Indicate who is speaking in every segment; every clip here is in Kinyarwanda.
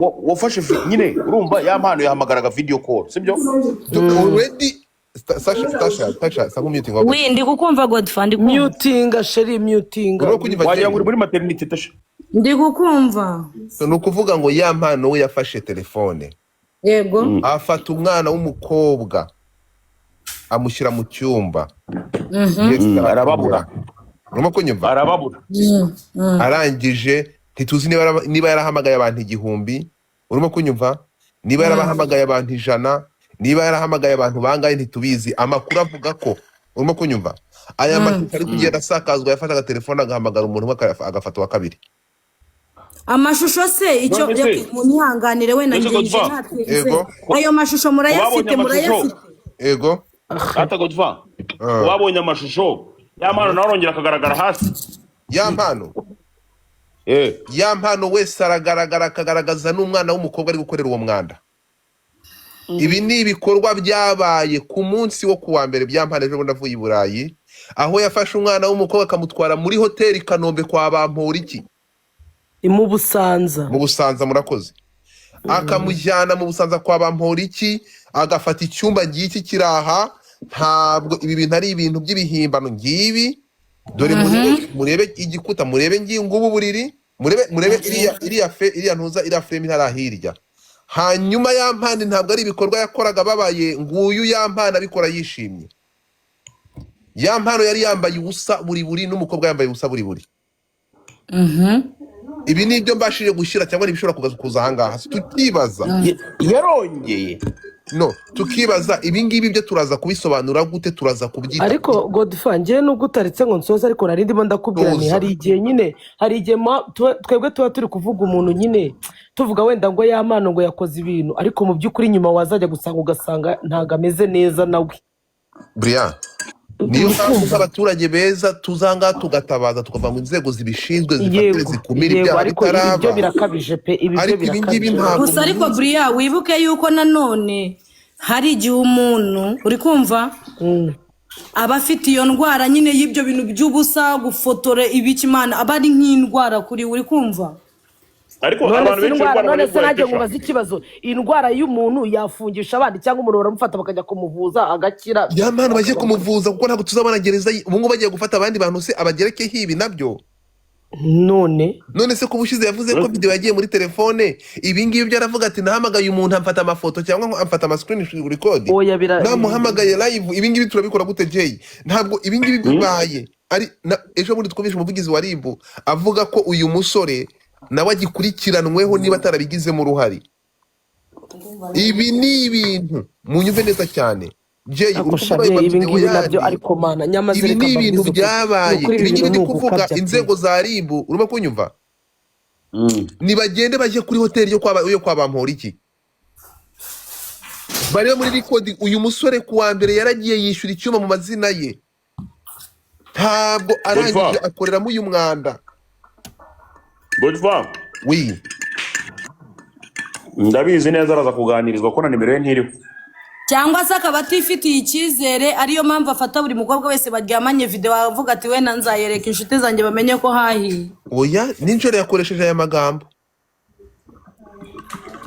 Speaker 1: wafashe nyine urumva ya mpano yahamagaraga video call sibyo
Speaker 2: already Sasha muting wawe
Speaker 3: we ndi kukumva Godfa ndi kukumva
Speaker 4: mutinga sheri mutinga
Speaker 1: wagira ngo uri muri maternity tasha
Speaker 3: ndi kukumva
Speaker 2: no kuvuga ngo ya mpano we yafashe telefone
Speaker 3: yego
Speaker 2: afata umwana w'umukobwa amushyira mu cyumba
Speaker 1: arababura
Speaker 2: urimo kunyumva
Speaker 1: arababura
Speaker 2: arangije ntituzi niba yarahamagaye abantu 1000 urimo kunyumva niba yarabahamagaye abantu 100 niba yarahamagaye abantu bangaye ntitubizi amakuru avuga ko urimo kunyumva aya mashusho ari kugenda asakazwa yafataga telefone agahamagara umuntu agafata wa kabiri
Speaker 3: amashusho se icyo munihanganire we nanjye ayo mashusho murayafite
Speaker 2: ego
Speaker 1: ata Godfa wabonye amashusho ya mpano narongera akagaragara hasi
Speaker 2: ya mpano wese aragaragara akagaragaza n'umwana w'umukobwa ari gukorera uwo mwanda ibi ni ibikorwa byabaye ku munsi wo kuwa mbere byampane ejo ndavuye i Burayi aho yafashe umwana w'umukobwa akamutwara muri hoteli Kanombe kwa Bamporiki
Speaker 4: mu Busanza
Speaker 2: murakoze akamujyana mu Busanza kwa Bamporiki agafata icyumba giki kiraha ntabwo ibi bintu ari ibintu by'ibihimbano ngibi dore murebe igikuta murebe ngubu buriri murebe iriya ntuza iriya frame ntarahirya hanyuma ya mpande ntabwo ari ibikorwa yakoraga babaye nguyu ya mpande abikora yishimye ya mpano yari yambaye ubusa buri n'umukobwa yambaye ubusa buri ibi ni ibyo mbashije gushyira cyangwa nibishobora kuza ahangaha tukibaza
Speaker 1: yarongeye
Speaker 2: no tukibaza ibi ngibi byo turaza kubisobanura gute turaza kubyita
Speaker 4: ariko Godfa ngiye nubwo utaritse ngo nsoza ariko nari ndimo ndakubwira ni hari igihe twebwe tuba turi kuvuga umuntu nyine tuvuga wenda ngo yamano ngo yakoze ibintu ariko mu by'ukuri nyuma wazajya gusanga ugasanga ntago ameze neza nawe
Speaker 2: Brian niyo mpamvu abaturage beza tuzanga tugatabaza tukava mu nzego zibishinzwe zifatire zikumira ibyaha bitaraba
Speaker 4: ibyo birakabije pe
Speaker 3: gusa ariko Brian wibuke yuko nanone hari igihe umuntu uri kumva aba afite iyo ndwara nyine y'ibyo bintu by'ubusa gufotore ibikimana aba ari nk'indwara kuri uri kumva
Speaker 1: ariko abantu benshi
Speaker 4: none se najye mubaza ikibazo indwara y'umuntu yafungisha abandi cyangwa umuntu baramufata bakajya kumuvuza agakira
Speaker 2: ya mpano bagiye kumuvuza kuko ntabwo tuzabona gereza ubu bagiye gufata abandi bantu se abagerekeho ibi nabyo
Speaker 4: none
Speaker 2: se kubushize yavuze ko video yagiye muri telefone ibi ngibi byaravuga ati nahamagaye umuntu amfata amafoto cyangwa amfata ama screen record namuhamagaye live ibi ngibi turabikora gute Jay ntabwo ibi ngibi bibaye ari ejo muri twumvisha umuvugizi wa RIB avuga ko uyu musore nawe agikurikiranweho niba atarabigizemo uruhari ibi ni ibintu munyumve neza cyane Jay
Speaker 4: ibi ngibi nabyo ariko mana nyamaze
Speaker 2: ibi ni ibintu byabaye ibi ngibi ndi kuvuga inzego za RIB urimo kunyumva nibagende baje kuri hoteli yo kwa Bamporiki bari muri record uyu musore kuwa mbere yaragiye yishyura icyuma mu mazina ye ntabwo arangije akoreramo uyu mwanda
Speaker 1: Godfa
Speaker 2: oui
Speaker 1: ndabizi neza araza kuganirizwa ko na nimero ye ntiriho
Speaker 3: cyangwa se akaba atifitiye icyizere ariyo mpamvu afata buri mukobwa wese baryamanye video avuga ati we nzayereka inshuti zanjye bamenye ko hahiye
Speaker 2: oya ninjoro yakoresheje aya magambo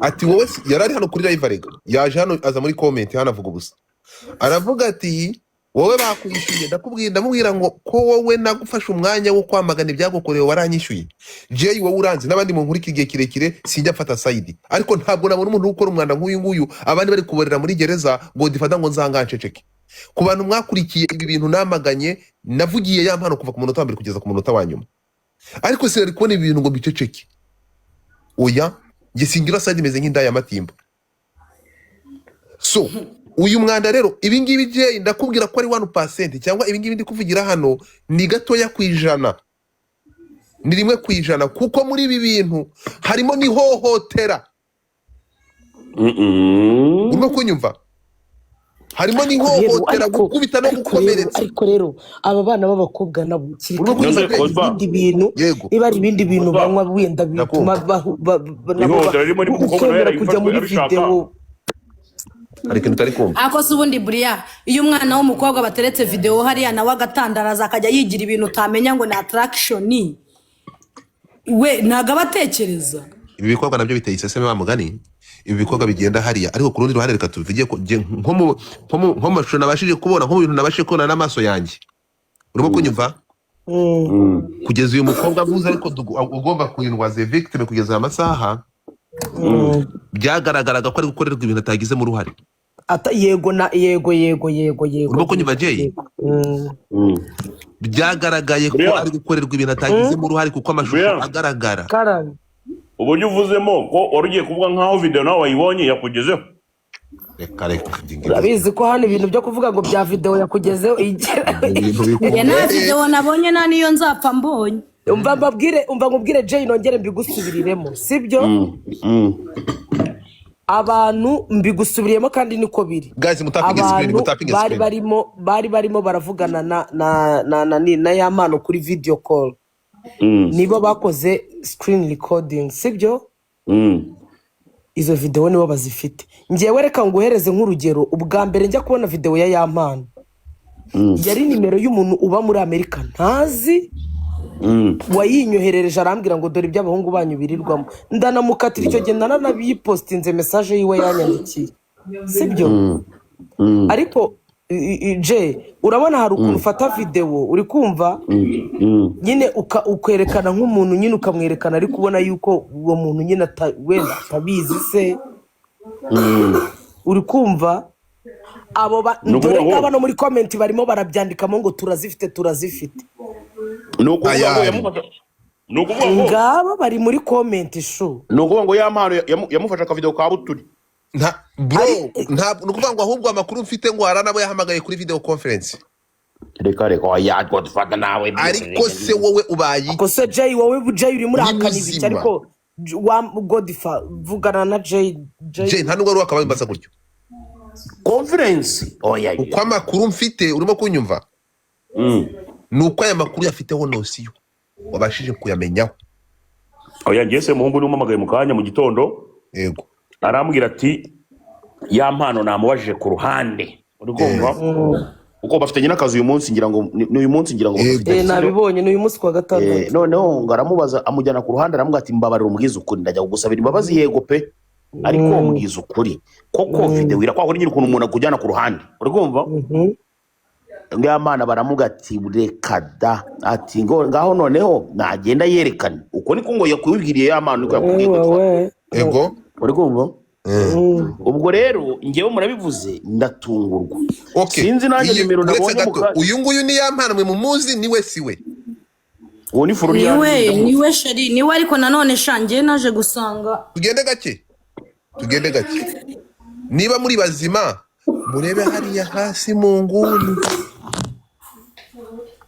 Speaker 2: ati wowe yarari hano kuri live arega yaje hano aza muri comment hano avuga ubusa aravuga ati wowe bakwishyuye ndamubwira ngo ko wowe nagufashe umwanya wo kwamagana ibyagukorewe waranyishyuye Jay wowe uranzi n'abandi mu nkuri kigiye kirekire sinjya mfata side ariko ntabwo nabona umuntu ukora umwanda nk'uyu nguyu abandi bari kuborera muri gereza ngo difata ngo nzanganceceke ku bantu mwakurikiye ibi bintu namaganye navugiye ya mpano kuva ku munota wa mbere kugeza ku munota wa nyuma ariko sinari kubona ibi bintu ngo mbiceceke oya nge singira side imeze nk'indaya matimba so uyu mwanda rero ibi ngibi Jay ndakubwira ko ari 1% cyangwa ibi ngibi ndi kuvugira hano ni gatoya kwijana ni 1% kuko muri ibi bintu harimo ni hohotera urimo kunyumva harimo ni hohotera gukubita no gukomeretsa
Speaker 4: ariko rero aba bana b'abakobwa nabo ibindi bintu niba ari ibindi bintu banywa wenda bituma kujya muri video
Speaker 2: ariko ntari kumva
Speaker 3: ako se ubundi Brian iyo umwana w'umukobwa bateretse video hariya nawe agatandaraza akajya yigira ibintu utamenya ngo ni attraction we ntago abatekereza
Speaker 2: ibi bikorwa nabyo biteye iseseme wa mugani, ibi bikorwa bigenda hariya, ariko ku rundi ruhande reka tuvuge ko nko mu mashusho nabashije kubona, nko mu bintu nabashije kubona n'amaso yanjye, urimo kunyumva kugeza uyu mukobwa avuze ariko ugomba kurindwaza victime kugeza aya masaha, byagaragaraga ko ari gukorerwa ibintu atagizemo uruhare.
Speaker 4: Yego
Speaker 2: urimo kunyumva Jay? Byagaragaye ko ari gukorerwa ibintu atagizemo uruhare kuko amashusho agaragara.
Speaker 1: Uburyo uvuzemo ko wari ugiye kuvuga nk'aho video nawe wayibonye yakugezeho.
Speaker 2: Reka
Speaker 4: urabizi ko hano ibintu byo kuvuga ngo bya video yakugezeho
Speaker 3: nta video nabonye nta niyo nzapfa mbonye.
Speaker 4: umva nkubwire Jay, nongere mbigusubiriremo, sibyo? Abantu mbigusubiriyemo kandi niko biri.
Speaker 2: Guys, mutapinge screen.
Speaker 4: Bari barimo baravugana na Yamano kuri video call. Nibo bakoze screen recording, sibyo? Izo video nibo bazifite. Ngiye reka nguhereze nk'urugero, ubwa mbere njya kubona video ya Yamano. Yari nimero y'umuntu uba muri Amerika ntazi. Wayinyoherereje arambwira ngo dore iby'abahungu banyu birirwamo, ndanamukatira icyo gihe nanabipostinze message yiwe yanyandikiye, sibyo? Ariko je urabona hari ukuntu ufata video uri kumva nyine ukwerekana nk'umuntu nyine ukamwerekana, ariko ubona yuko uwo muntu nyine wenda atabizi se, uri kumva? Abo dore ngaba no muri comment barimo barabyandikamo ngo turazifite. Ngaba bari muri comment show.
Speaker 1: Nukuvuga ngo Yamano yamufasha ka video ka buturi.
Speaker 2: Nukuvuga ngo ahubwo amakuru mfite ngo haranabo yahamagaye kuri video conference.
Speaker 1: Reka yatwa dufata nawe.
Speaker 2: Ariko se wowe ubayi.
Speaker 4: Ko se Jay, wowe Jay uri muri akanibi, ariko wa Godfa vugana na Jay
Speaker 2: nta nubwo ari wakabaye mbaza gutyo.
Speaker 1: Conference.
Speaker 2: Uko amakuru mfite urimo kunyumva. Nuko aya makuru yafiteho nosiyo wabashije kuyamenyaho.
Speaker 1: Ngese muhungu n'umamagaye mu kanya mu gitondo.
Speaker 2: Yego.
Speaker 1: Arambwira ati Yamano namubajije ku ruhande. Uri kumva? Uko bafitanye n'akazi uyu munsi ngira ngo n'uyu munsi ngira ngo
Speaker 4: nabibonye n'uyu munsi kwa gatandatu.
Speaker 1: Noneho ngaramubaza amujyana ku ruhande aramubwira ati mbabarira umubwiza ukuri, ndajya kugusabira imbabazi yego pe. Ariko umubwiza ukuri koko video ira kwa nyine ukuntu umuntu akujyana ku ruhande. Uri kumva? Yamana baramuga ati reka da, ati ngaho noneho nagenda yerekana uko niko ngo yakwibwiriye Yamano niko yakubwiye.
Speaker 2: Yego.
Speaker 1: Uri kumva? Ubwo rero ngewe murabivuze ndatungurwa. Sinzi nanjye nimero nabonye
Speaker 2: uyu nguyu ni Yamano mwe mumuzi niwe siwe.
Speaker 1: Uwo ni Florian.
Speaker 3: Niwe sheri, niwe ariko nanone shangiye naje gusanga.
Speaker 2: Tugende gake. Niba muri bazima murebe hariya hasi mu nguni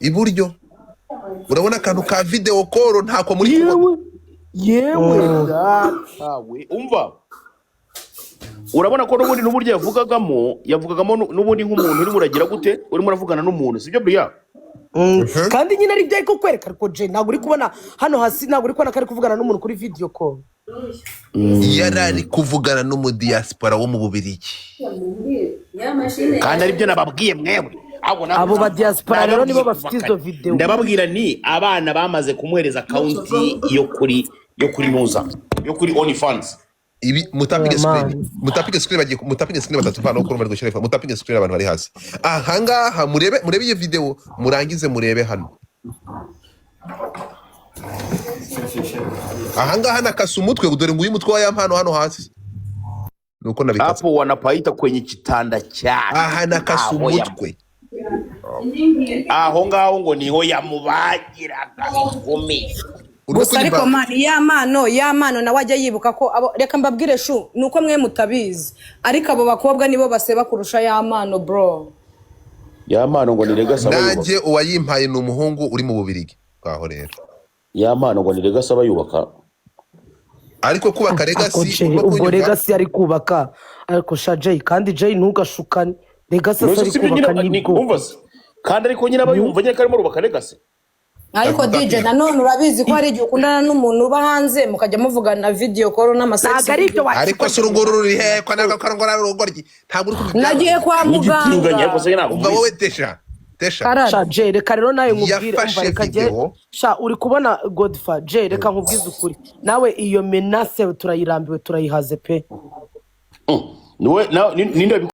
Speaker 2: iburyo, urabona akantu ka video call ntako muri kubona.
Speaker 1: Yewe datawe umva, urabona ko n'uburyo yavugagamo n'ubundi nk'umuntu uri muragira gute, uri muravugana n'umuntu, sibyo Bria?
Speaker 4: Kandi nyine ari byo kukwereka ko je ntabwo uri kubona hano hasi, ntabwo uri kubona kari kuvugana n'umuntu kuri video call.
Speaker 2: Yarari kuvugana n'umudiaspora wo mu Bubiligi.
Speaker 1: Kandi ari byo nababwiye mwewe.
Speaker 4: Abo ba diaspora rero nibo bafite izo video.
Speaker 1: Ndababwira ni abana bamaze kumuhereza account yo kuri Nuza, yo kuri OnlyFans.
Speaker 2: Ibi mutapige screen batatuvana uko bari gushyira, mutapige screen abantu bari hasi. Ahangaha murebe iyo video murangize murebe hano. Ahangaha nakasa umutwe dore nguyu mutwe wa Yamano hano hasi. Nuko nabikasa.
Speaker 1: Hapo wanapaita kwenye kitanda chake.
Speaker 2: Aha nakasa umutwe.
Speaker 1: Aho ngaho ngo niho yamubagiraga ikomeye.
Speaker 3: Gusa ariko mani Yamano nawe ajya yibuka ko reka mbabwire shu nuko mwe mutabizi, ariko abo bakobwa nibo baseba kurusha Yamano bro.
Speaker 1: Yamano ngo nirega saba.
Speaker 2: Nanjye uwayimpaye ni umuhungu uri mu Bubiligi kwaho rero.
Speaker 1: Yamano ngo nirega saba yubaka.
Speaker 2: Ariko kubaka legacy
Speaker 4: ubwo legacy ari kubaka, ariko sha Jay kandi Jay ntugashukane legacy ari kubaka nibwo.
Speaker 1: Kandi ariko nyine abayumva nyine karimo rubaka legacy.
Speaker 3: Ariko DJ nanone urabizi ko hari igihe ukundana n'umuntu uba hanze mukajya muvugana video call n'amasex.
Speaker 2: Ariko surunguru ruri he kwa nakarongora rugoryi ntabwo uri
Speaker 3: nagiye kwa muganga.
Speaker 2: Umva wowe tesha tesha
Speaker 3: karara
Speaker 4: sha je reka rero nawe nkubwire umva
Speaker 2: yafashe
Speaker 4: reka je
Speaker 2: video
Speaker 4: sha uri kubona Godfa je reka nkubwize ukuri nawe iyo menace turayirambiwe turayihaze pe
Speaker 1: ninde